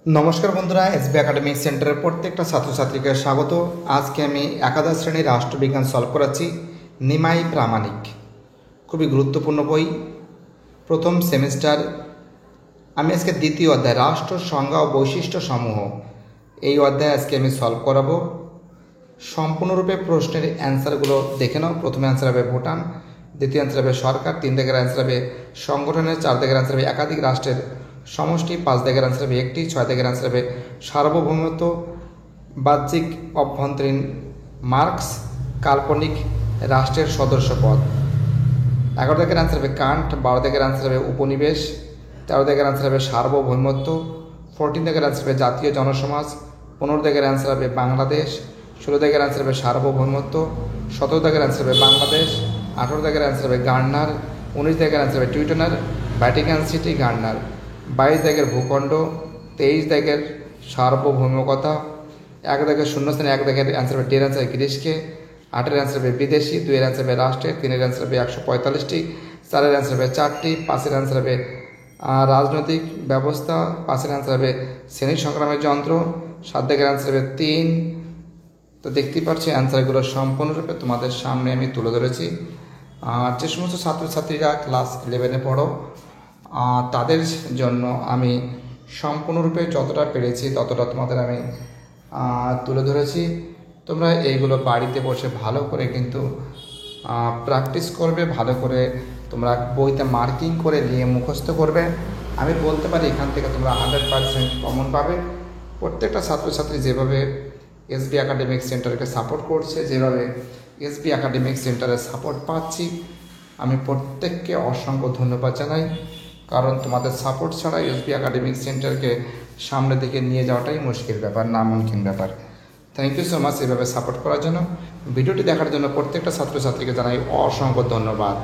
নমস্কার বন্ধুরা, SB academic সেন্টারের প্রত্যেকটা ছাত্রছাত্রীকে স্বাগত। আজকে আমি একাদশ শ্রেণীর রাষ্ট্রবিজ্ঞান সলভ করাচ্ছি। নিমাই প্রামাণিক খুবই গুরুত্বপূর্ণ বই, প্রথম সেমিস্টার। আমি আজকে দ্বিতীয় অধ্যায় রাষ্ট্র সংজ্ঞা ও বৈশিষ্ট্য সমূহ, এই অধ্যায় আজকে আমি সলভ করাবো। সম্পূর্ণরূপে প্রশ্নের অ্যান্সারগুলো দেখে নাও। প্রথমে অ্যান্সার হবে ভুটান, দ্বিতীয় অ্যান্সার হবে সরকার, 3 দাগের অ্যান্সার হবে সংগঠনের, 4 দাগের অ্যান্সার হবে একাধিক রাষ্ট্রের সমষ্টি, 5 দাগের অ্যান্সার হবে একটি, 6 দাগের অ্যান্সার হবে সার্বভৌমত্ব, বাহ্যিক অভ্যন্তরীণ মার্কস, কাল্পনিক রাষ্ট্রের সদস্যপদ। 11 দাগের অ্যান্সার হবে কান্ট, 12 দাগের অ্যান্সার হবে উপনিবেশ, 13 দাগের অ্যান্সার হবে সার্বভৌমত্ব, 14 দাগের অ্যান্সার হবে জাতীয় জনসমাজ, 15 দাগের অ্যান্সার হবে বাংলাদেশ, 16 দাগের অ্যান্সার হবে সার্বভৌমত্ব, 17 দাগের অ্যান্সার হবে বাংলাদেশ, 18 দাগের অ্যান্সার হবে গার্নার, 19 দাগের অ্যান্সার হবে টিউটনার, ভ্যাটিকান সিটি গার্নার, 22 দাগের ভূখণ্ড, 23 দাগের সার্বভৌমিকতা, 1 দাগের শূন্যস্থানে 1 দাগের অ্যান্সার হবে ডের অ্যান্সার গ্রিসকে, 8 এর অ্যান্সার হবে বিদেশি, 2 এর অ্যান্সার হবে রাষ্ট্রের, 3 এর অ্যান্সার হবে 145টি, 4 এর অ্যান্সার হবে 4টি, 5 এর অ্যান্সার হবে রাজনৈতিক ব্যবস্থা, 5 এর অ্যান্সার হবে শ্রেণী সংগ্রামের যন্ত্র, 7 দাগের অ্যান্সার হবে 3। তো দেখতেই পাচ্ছি অ্যান্সারগুলো সম্পূর্ণরূপে তোমাদের সামনে আমি তুলে ধরেছি। আর যে সমস্ত ছাত্রছাত্রীরা ক্লাস 11-এ পড়ো তাদের জন্য আমি সম্পূর্ণরূপে যতটা পেরেছি ততটা তোমাদের আমি তুলে ধরেছি। তোমরা এইগুলো বাড়িতে বসে ভালো করে কিন্তু প্র্যাকটিস করবে, ভালো করে তোমরা বইতে মার্কিং করে নিয়ে মুখস্থ করবে। আমি বলতে পারি এখান থেকে তোমরা 100% কমন পাবে। প্রত্যেকটা ছাত্রছাত্রী যেভাবে এসবি একাডেমিক সেন্টারকে সাপোর্ট করছে, যেভাবে এসবি একাডেমিক সেন্টারের সাপোর্ট পাচ্ছি, আমি প্রত্যেককে অসংখ্য ধন্যবাদ জানাই। কারণ তোমাদের সাপোর্ট ছাড়া এসবি একাডেমিক সেন্টারকে সামনে দিকে নিয়ে যাওয়াটাই মুশকিল ব্যাপার, নামুমকিন ব্যাপার। থ্যাংক ইউ সো মাচ এভাবে সাপোর্ট করার জন্য। ভিডিওটি দেখার জন্য প্রত্যেকটা ছাত্রছাত্রীকে জানাই অসংখ্য ধন্যবাদ।